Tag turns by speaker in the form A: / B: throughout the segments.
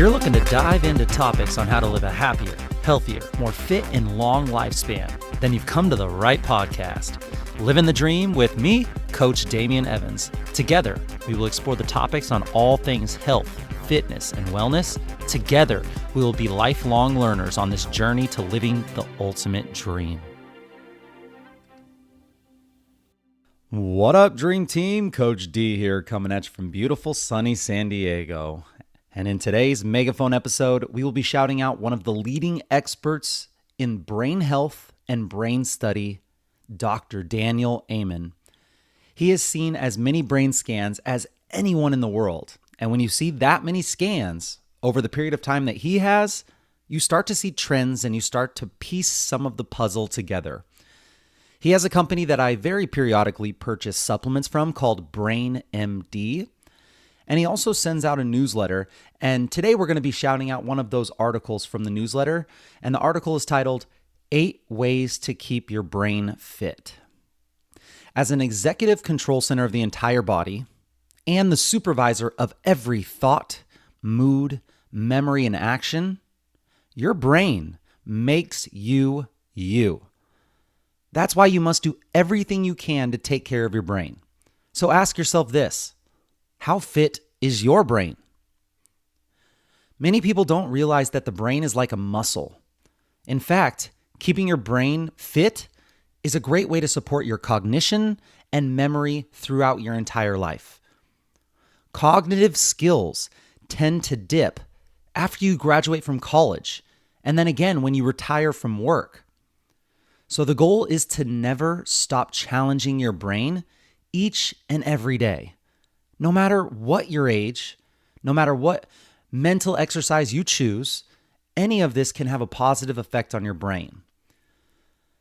A: you're looking to dive into topics on how to live a happier, healthier, more fit, and long lifespan, then you've come to the right podcast. Livin the Dream with me, Coach Damian Evans. Together, we will explore the topics on all things health, fitness, and wellness. Together, we will be lifelong learners on this journey to living the ultimate dream. What up, Dream Team? Coach D here, coming at you from beautiful sunny San Diego. And in today's MEGAphone episode, we will be shouting out one of the leading experts in brain health and brain study, Dr. Daniel Amen. He has seen as many brain scans as anyone in the world. And when you see that many scans over the period of time that he has, you start to see trends and you start to piece some of the puzzle together. He has a company that I very periodically purchase supplements from called Brain MD. And he also sends out a newsletter. And today we're going to be shouting out one of those articles from the newsletter. And the article is titled 8 Ways to Keep Your Brain Fit. As an executive control center of the entire body and the supervisor of every thought, mood, memory, and action, your brain makes you you. That's why you must do everything you can to take care of your brain. So ask yourself this: how fit is your brain? Many people don't realize that the brain is like a muscle. In fact, keeping your brain fit is a great way to support your cognition and memory throughout your entire life. Cognitive skills tend to dip after you graduate from college, and then again when you retire from work. So the goal is to never stop challenging your brain each and every day. No matter what your age, no matter what mental exercise you choose, any of this can have a positive effect on your brain.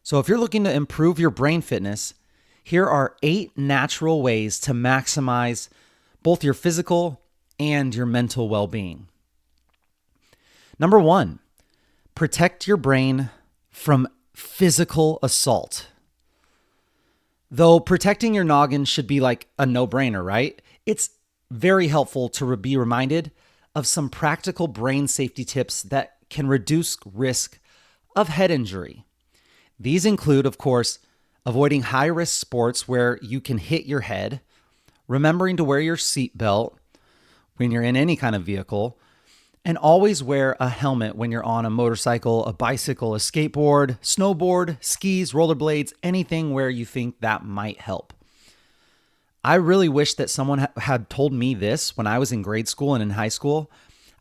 A: So if you're looking to improve your brain fitness, here are 8 natural ways to maximize both your physical and your mental well-being. Number 1, protect your brain from physical assault. Though protecting your noggin should be like a no-brainer, right? It's very helpful to be reminded of some practical brain safety tips that can reduce risk of head injury. These include, of course, avoiding high-risk sports where you can hit your head, remembering to wear your seatbelt when you're in any kind of vehicle, and always wear a helmet when you're on a motorcycle, a bicycle, a skateboard, snowboard, skis, rollerblades, anything where you think that might help. I really wish that someone had told me this when I was in grade school and in high school.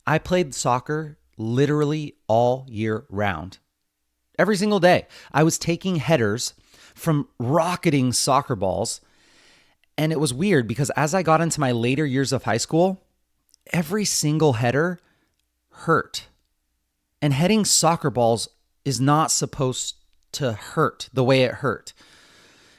A: I played soccer literally all year round. Every single day. I was taking headers from rocketing soccer balls. And it was weird because as I got into my later years of high school, every single header hurt. And heading soccer balls is not supposed to hurt the way it hurt.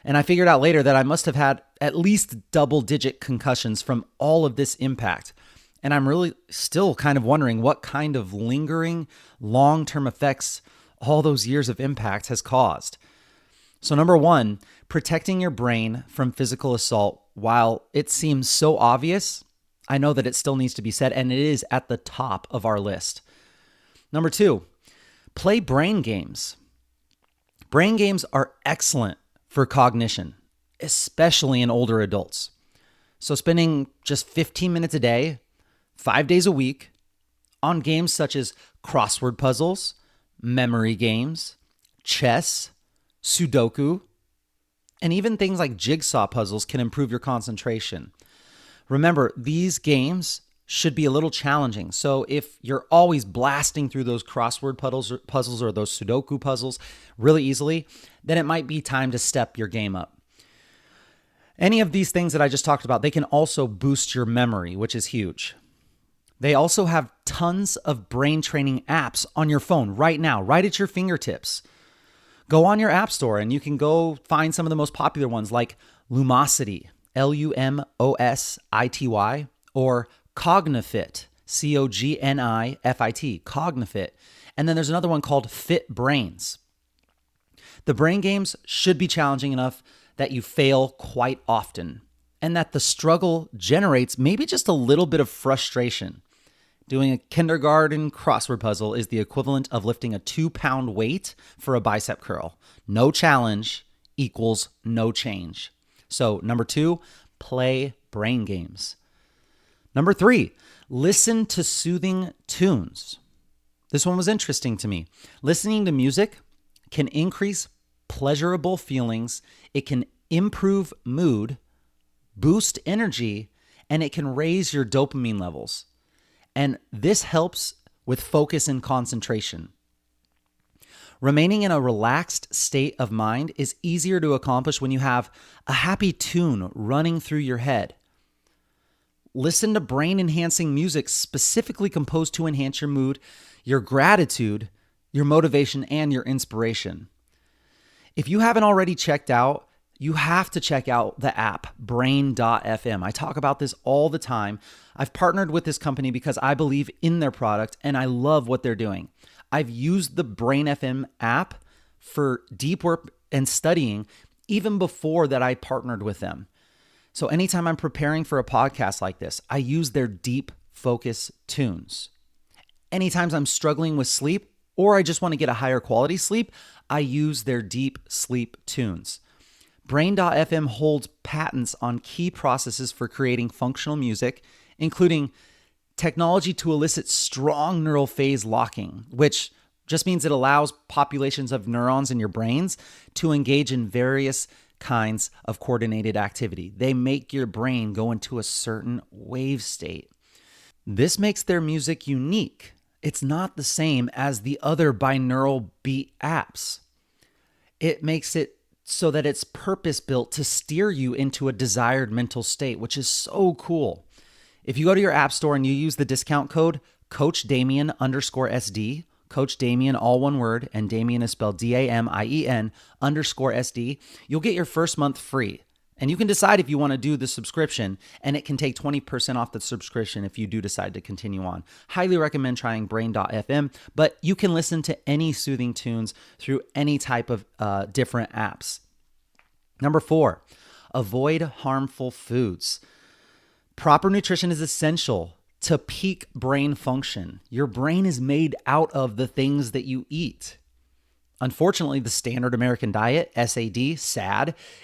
A: And I figured out later that I must have had at least double-digit concussions from all of this impact. And I'm really still kind of wondering what kind of lingering long-term effects all those years of impact has caused. So number 1, protecting your brain from physical assault. While it seems so obvious, I know that it still needs to be said, and it is at the top of our list. Number 2, play brain games. Brain games are excellent for cognition, especially in older adults. So spending just 15 minutes a day, 5 days a week, on games such as crossword puzzles, memory games, chess, Sudoku, and even things like jigsaw puzzles can improve your concentration. Remember, these games should be a little challenging. So if you're always blasting through those crossword puzzles or those Sudoku puzzles really easily, then it might be time to step your game up. Any of these things that I just talked about, they can also boost your memory, which is huge. They also have tons of brain training apps on your phone right now, right at your fingertips. Go on your app store and you can go find some of the most popular ones like Lumosity, Lumosity, or Cognifit, Cognifit, Cognifit. And then there's another one called Fit Brains. The brain games should be challenging enough that you fail quite often and that the struggle generates maybe just a little bit of frustration. Doing a kindergarten crossword puzzle is the equivalent of lifting a 2-pound weight for a bicep curl. No challenge equals no change. So, number 2, play brain games. Number 3, listen to soothing tunes. This one was interesting to me. Listening to music can increase pleasurable feelings, it can improve mood, boost energy, and it can raise your dopamine levels. And this helps with focus and concentration. Remaining in a relaxed state of mind is easier to accomplish when you have a happy tune running through your head. Listen to brain-enhancing music specifically composed to enhance your mood, your gratitude, your motivation, and your inspiration. If you haven't already checked out, you have to check out the app, brain.fm. I talk about this all the time. I've partnered with this company because I believe in their product and I love what they're doing. I've used the Brain FM app for deep work and studying even before that I partnered with them. So anytime I'm preparing for a podcast like this, I use their deep focus tunes. Anytime I'm struggling with sleep or I just want to get a higher quality sleep, I use their deep sleep tunes. Brain.fm holds patents on key processes for creating functional music, including technology to elicit strong neural phase locking, which just means it allows populations of neurons in your brains to engage in various kinds of coordinated activity. They make your brain go into a certain wave state. This makes their music unique. It's not the same as the other binaural beat apps. It makes it so that it's purpose-built to steer you into a desired mental state, which is so cool. If you go to your app store and you use the discount code CoachDamien_SD, Coach Damien, all one word, and Damien is spelled DAMIEN_SD, you'll get your first month free. And you can decide if you want to do the subscription, and it can take 20% off the subscription if you do decide to continue on. Highly recommend trying Brain.fm, but you can listen to any soothing tunes through any type of different apps. Number 4, avoid harmful foods. Proper nutrition is essential to peak brain function. Your brain is made out of the things that you eat. Unfortunately, the standard American diet, SAD,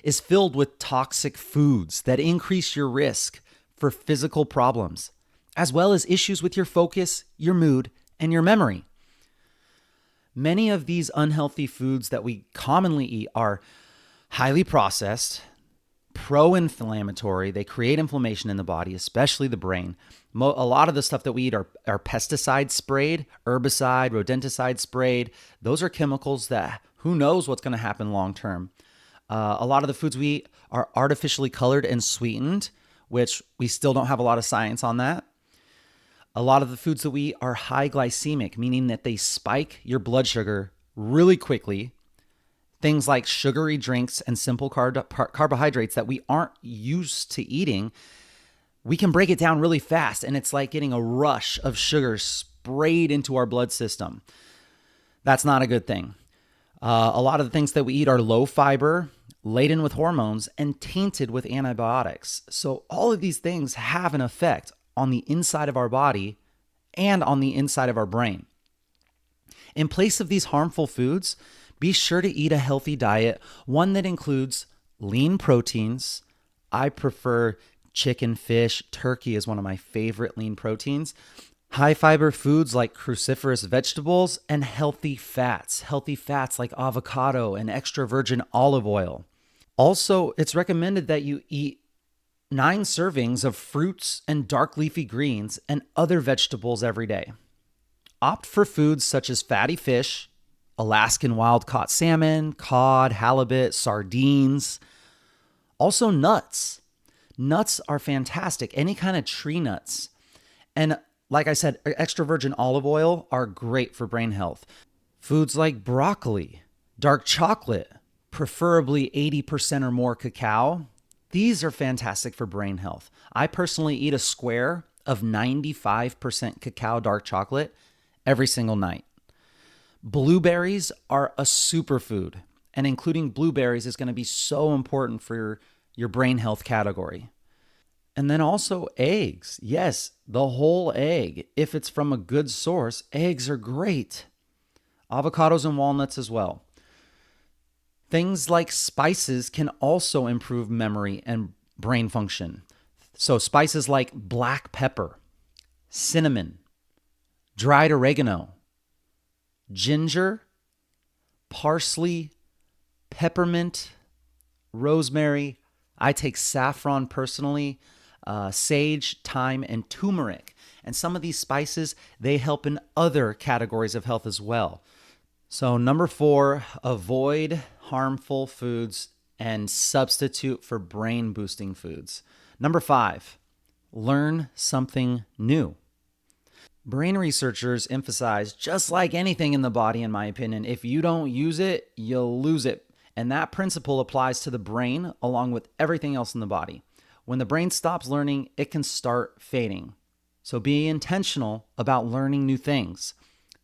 A: is filled with toxic foods that increase your risk for physical problems, as well as issues with your focus, your mood, and your memory. Many of these unhealthy foods that we commonly eat are highly processed, pro-inflammatory. They create inflammation in the body, especially the brain. A lot of the stuff that we eat are pesticide sprayed, herbicide, rodenticide sprayed. Those are chemicals that who knows what's going to happen long term. A lot of the foods we eat are artificially colored and sweetened, which we still don't have a lot of science on that. A lot of the foods that we eat are high glycemic, meaning that they spike your blood sugar really quickly. Things like sugary drinks and simple carbohydrates that we aren't used to eating, we can break it down really fast, and it's like getting a rush of sugar sprayed into our blood system. That's not a good thing. A lot of the things that we eat are low fiber, laden with hormones, and tainted with antibiotics. So all of these things have an effect on the inside of our body and on the inside of our brain. In place of these harmful foods, be sure to eat a healthy diet, one that includes lean proteins. I prefer chicken, fish, turkey is one of my favorite lean proteins. High fiber foods like cruciferous vegetables and healthy fats like avocado and extra virgin olive oil. Also, it's recommended that you eat 9 servings of fruits and dark leafy greens and other vegetables every day. Opt for foods such as fatty fish, Alaskan wild-caught salmon, cod, halibut, sardines. Also nuts. Nuts are fantastic. Any kind of tree nuts. And like I said, extra virgin olive oil are great for brain health. Foods like broccoli, dark chocolate, preferably 80% or more cacao. These are fantastic for brain health. I personally eat a square of 95% cacao dark chocolate every single night. Blueberries are a superfood, and including blueberries is going to be so important for your brain health category. And then also eggs. Yes, the whole egg. If it's from a good source, eggs are great. Avocados and walnuts as well. Things like spices can also improve memory and brain function. So, spices like black pepper, cinnamon, dried oregano, ginger, parsley, peppermint, rosemary. I take saffron personally, sage, thyme, and turmeric. And some of these spices, they help in other categories of health as well. So, number 4, avoid harmful foods and substitute for brain boosting foods. Number 5, learn something new. Brain researchers emphasize, just like anything in the body, in my opinion, if you don't use it, you'll lose it. And that principle applies to the brain along with everything else in the body. When the brain stops learning, it can start fading. So be intentional about learning new things.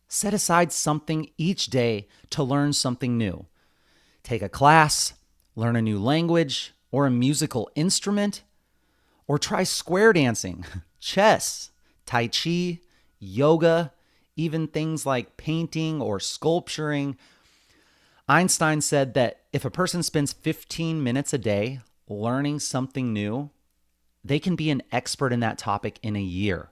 A: Set aside something each day to learn something new. Take a class, learn a new language or a musical instrument, or try square dancing, chess, tai chi, yoga, even things like painting or sculpturing. Einstein said that if a person spends 15 minutes a day learning something new, they can be an expert in that topic in a year.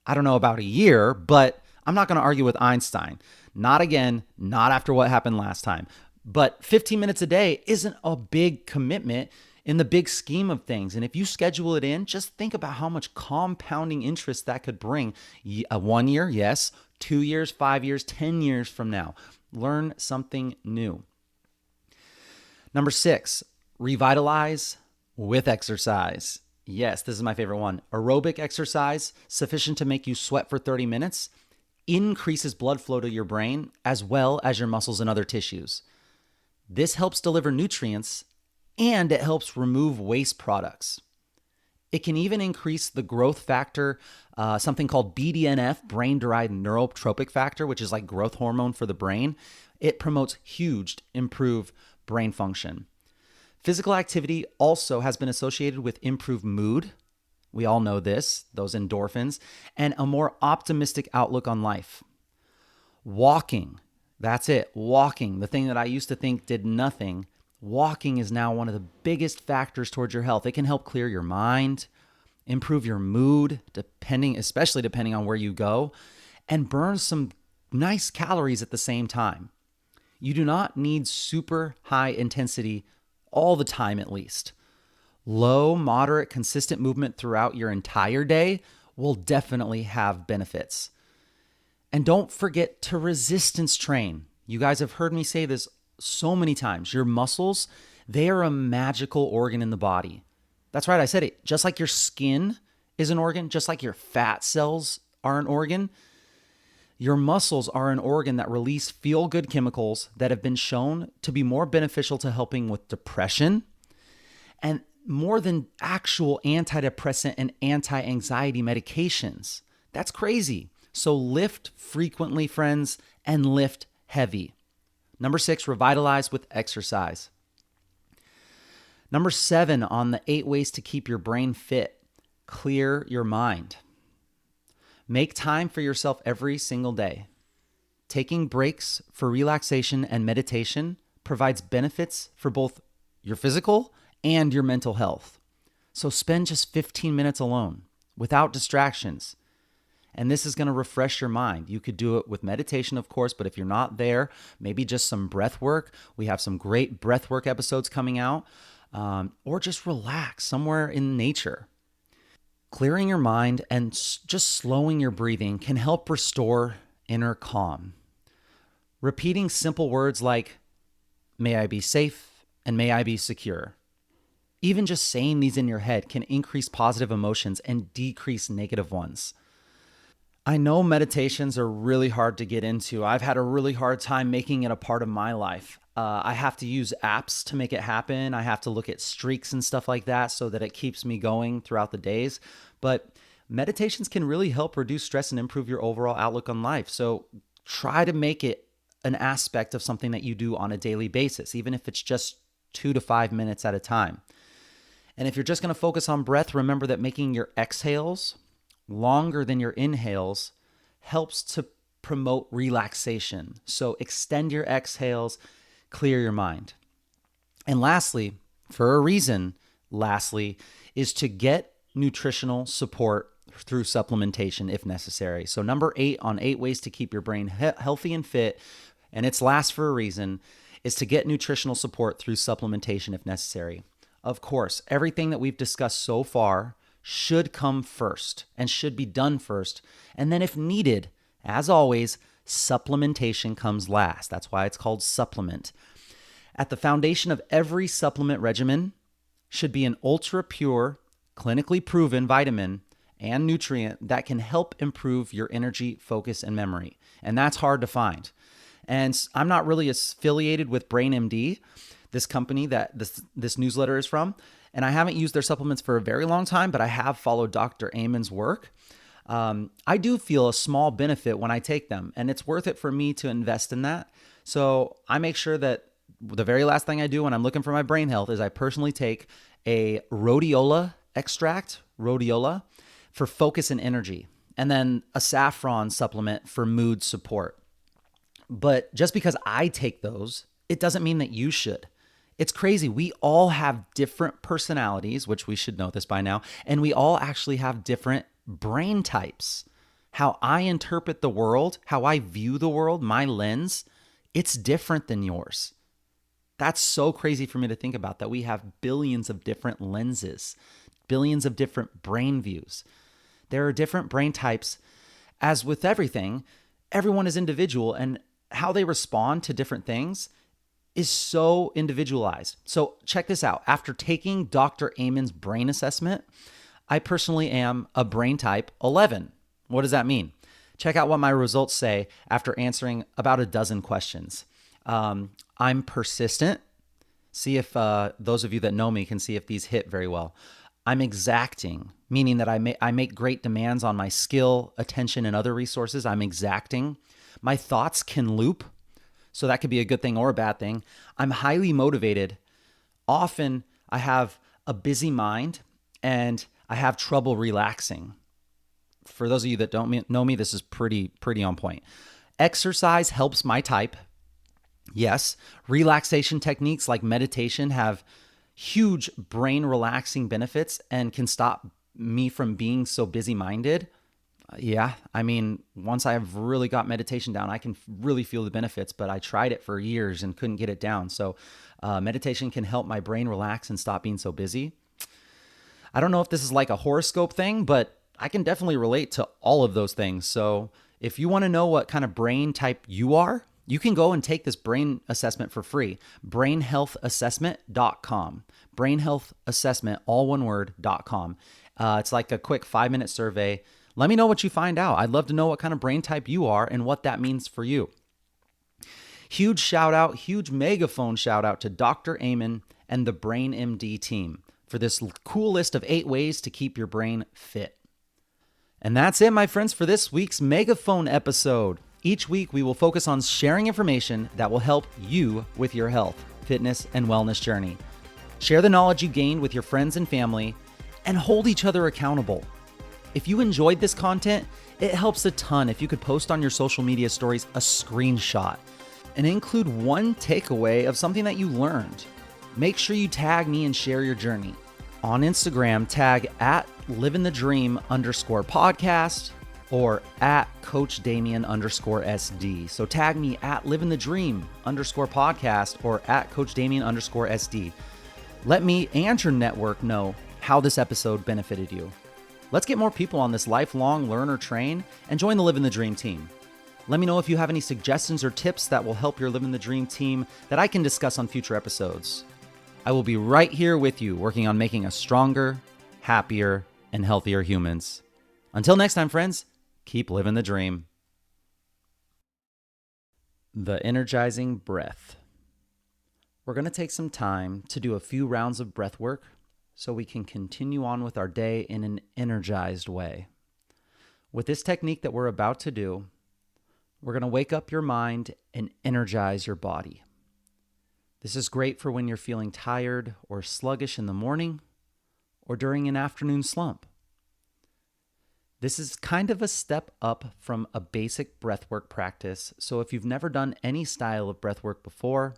A: I don't know about a year, but I'm not going to argue with Einstein. Not again, not after what happened last time. But 15 minutes a day isn't a big commitment in the big scheme of things. And if you schedule it in, just think about how much compounding interest that could bring. 1 year, yes. 2 years, 5 years, 10 years from now. Learn something new. Number 6, revitalize with exercise. Yes, this is my favorite one. Aerobic exercise, sufficient to make you sweat for 30 minutes, increases blood flow to your brain as well as your muscles and other tissues. This helps deliver nutrients and it helps remove waste products. It can even increase the growth factor, something called BDNF, brain-derived neurotropic factor, which is like growth hormone for the brain. It promotes huge improved brain function. Physical activity also has been associated with improved mood. We all know this, those endorphins, and a more optimistic outlook on life. Walking, that's it, walking, the thing that I used to think did nothing. Walking is now one of the biggest factors towards your health. It can help clear your mind, improve your mood, especially depending on where you go, and burn some nice calories at the same time. You do not need super high intensity all the time, at least. Low, moderate, consistent movement throughout your entire day will definitely have benefits. And don't forget to resistance train. You guys have heard me say this so many times. Your muscles, they are a magical organ in the body. That's right, I said it. Just like your skin is an organ, just like your fat cells are an organ, your muscles are an organ that release feel-good chemicals that have been shown to be more beneficial to helping with depression and more than actual antidepressant and anti-anxiety medications. That's crazy. So lift frequently, friends, and lift heavy. Number 6, revitalize with exercise. Number 7 on the 8 ways to keep your brain fit, clear your mind. Make time for yourself every single day. Taking breaks for relaxation and meditation provides benefits for both your physical and your mental health. So spend just 15 minutes alone without distractions. And this is going to refresh your mind. You could do it with meditation, of course, but if you're not there, maybe just some breath work. We have some great breath work episodes coming out. Or just relax somewhere in nature. Clearing your mind and just slowing your breathing can help restore inner calm. Repeating simple words like, may I be safe and may I be secure. Even just saying these in your head can increase positive emotions and decrease negative ones. I know meditations are really hard to get into. I've had a really hard time making it a part of my life. I have to use apps to make it happen. I have to look at streaks and stuff like that so that it keeps me going throughout the days. But meditations can really help reduce stress and improve your overall outlook on life. So try to make it an aspect of something that you do on a daily basis, even if it's just 2 to 5 minutes at a time. And if you're just going to focus on breath, remember that making your exhales longer than your inhales helps to promote relaxation. So extend your exhales, clear your mind. And lastly, for a reason, is to get nutritional support through supplementation if necessary. So number 8 on 8 ways to keep your brain healthy and fit, and it's last for a reason, is to get nutritional support through supplementation if necessary. Of course, everything that we've discussed so far should come first and should be done first. And then if needed, as always, supplementation comes last. That's why it's called supplement. At the foundation of every supplement regimen should be an ultra pure, clinically proven vitamin and nutrient that can help improve your energy, focus, and memory. And that's hard to find. And I'm not really affiliated with BrainMD, this company that this newsletter is from. And I haven't used their supplements for a very long time, but I have followed Dr. Amen's work. I do feel a small benefit when I take them, and it's worth it for me to invest in that. So I make sure that the very last thing I do when I'm looking for my brain health is I personally take a rhodiola extract, for focus and energy, and then a saffron supplement for mood support. But just because I take those, it doesn't mean that you should. It's crazy. We all have different personalities, which we should know this by now, and we all actually have different brain types. How I interpret the world, how I view the world, my lens, it's different than yours. That's so crazy for me to think about, that we have billions of different lenses, billions of different brain views. There are different brain types. As with everything, everyone is individual, and how they respond to different things is so individualized. So check this out. After taking Dr. Amen's brain assessment, I personally am a brain type 11. What does that mean? Check out what my results say after answering about a dozen questions. I'm persistent. See if those of you that know me can see if these hit very well. I'm exacting, meaning that I make great demands on my skill, attention, and other resources. I'm exacting. My thoughts can loop, so that could be a good thing or a bad thing. I'm highly motivated. Often I have a busy mind and I have trouble relaxing. For those of you that don't know me, this is pretty on point. Exercise helps my type. Yes, relaxation techniques like meditation have huge brain relaxing benefits and can stop me from being so busy-minded. Yeah, I mean, once I've really got meditation down, I can really feel the benefits, but I tried it for years and couldn't get it down. So meditation can help my brain relax and stop being so busy. I don't know if this is like a horoscope thing, but I can definitely relate to all of those things. So if you want to know what kind of brain type you are, you can go and take this brain assessment for free. brainhealthassessment.com. Brainhealthassessment, all one word, .com. It's like a quick 5-minute survey. Let me know what you find out. I'd love to know what kind of brain type you are and what that means for you. Huge shout out, huge megaphone shout out to Dr. Amen and the BrainMD team for this cool list of 8 ways to keep your brain fit. And that's it, my friends, for this week's megaphone episode. Each week, we will focus on sharing information that will help you with your health, fitness, and wellness journey. Share the knowledge you gained with your friends and family, and hold each other accountable. If you enjoyed this content, it helps a ton if you could post on your social media stories a screenshot and include one takeaway of something that you learned. Make sure you tag me and share your journey. On Instagram, tag at livinthedream_podcast or at Coach Damien _SD. So tag me at livinthedream_podcast or at Coach Damien _SD. Let me and your network know how this episode benefited you. Let's get more people on this lifelong learn or train and join the Livin the Dream team. Let me know if you have any suggestions or tips that will help your Livin the Dream team that I can discuss on future episodes. I will be right here with you working on making us stronger, happier, and healthier humans. Until next time, friends, keep living the dream. The energizing breath. We're going to take some time to do a few rounds of breath work so we can continue on with our day in an energized way. With this technique that we're about to do, we're going to wake up your mind and energize your body. This is great for when you're feeling tired or sluggish in the morning, or during an afternoon slump. This is kind of a step up from a basic breathwork practice, so if you've never done any style of breathwork before,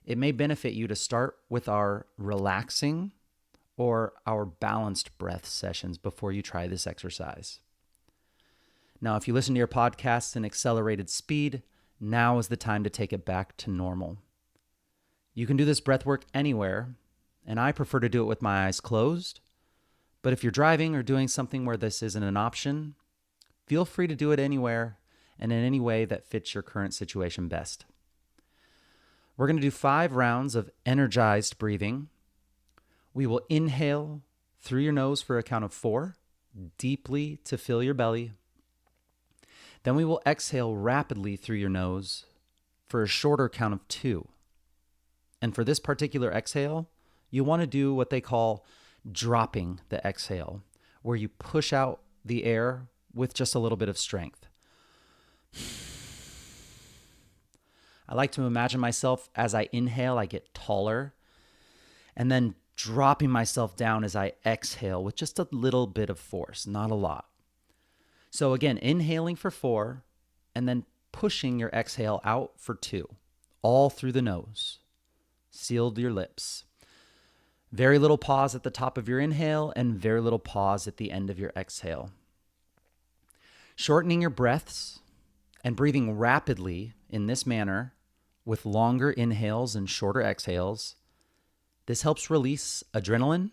A: it may benefit you to start with our relaxing or our balanced breath sessions before you try this exercise. Now, if you listen to your podcasts in accelerated speed, now is the time to take it back to normal. You can do this breathwork anywhere, and I prefer to do it with my eyes closed. But if you're driving or doing something where this isn't an option, feel free to do it anywhere and in any way that fits your current situation best. We're going to do 5 rounds of energized breathing. We will inhale through your nose for a count of 4, deeply to fill your belly. Then we will exhale rapidly through your nose for a shorter count of 2. And for this particular exhale, you want to do what they call dropping the exhale, where you push out the air with just a little bit of strength. I like to imagine myself as I inhale, I get taller, and then dropping myself down as I exhale with just a little bit of force, not a lot. So again, inhaling for 4, and then pushing your exhale out for 2, all through the nose. Sealed your lips. Very little pause at the top of your inhale and very little pause at the end of your exhale. Shortening your breaths and breathing rapidly in this manner with longer inhales and shorter exhales, this helps release adrenaline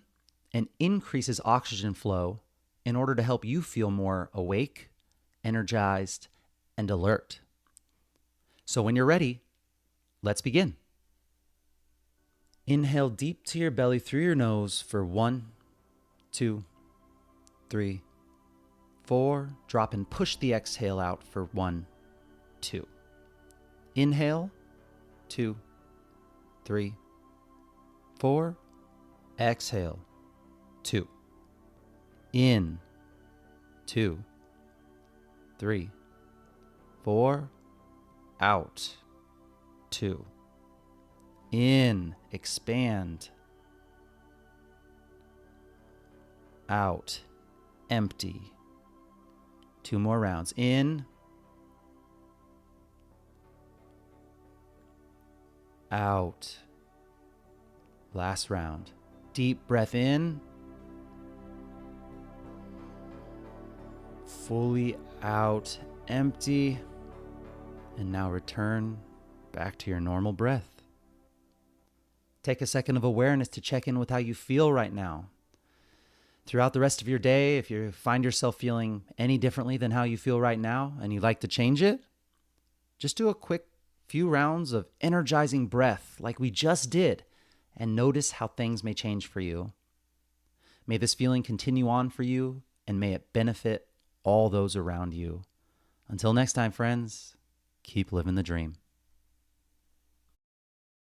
A: and increases oxygen flow in order to help you feel more awake, energized, and alert. So when you're ready, let's begin. Inhale deep to your belly through your nose for 1, 2, 3, 4. Drop and push the exhale out for 1, 2. Inhale, 2, 3, 4. Exhale, 2. In, 2, 3, 4. Out, 2. In, expand. Out, empty. 2 more rounds. In, out. Last round. Deep breath in. Fully out, empty. And now return back to your normal breath. Take a second of awareness to check in with how you feel right now. Throughout the rest of your day, if you find yourself feeling any differently than how you feel right now and you'd like to change it, just do a quick few rounds of energizing breath like we just did and notice how things may change for you. May this feeling continue on for you and may it benefit all those around you. Until next time, friends, keep living the dream.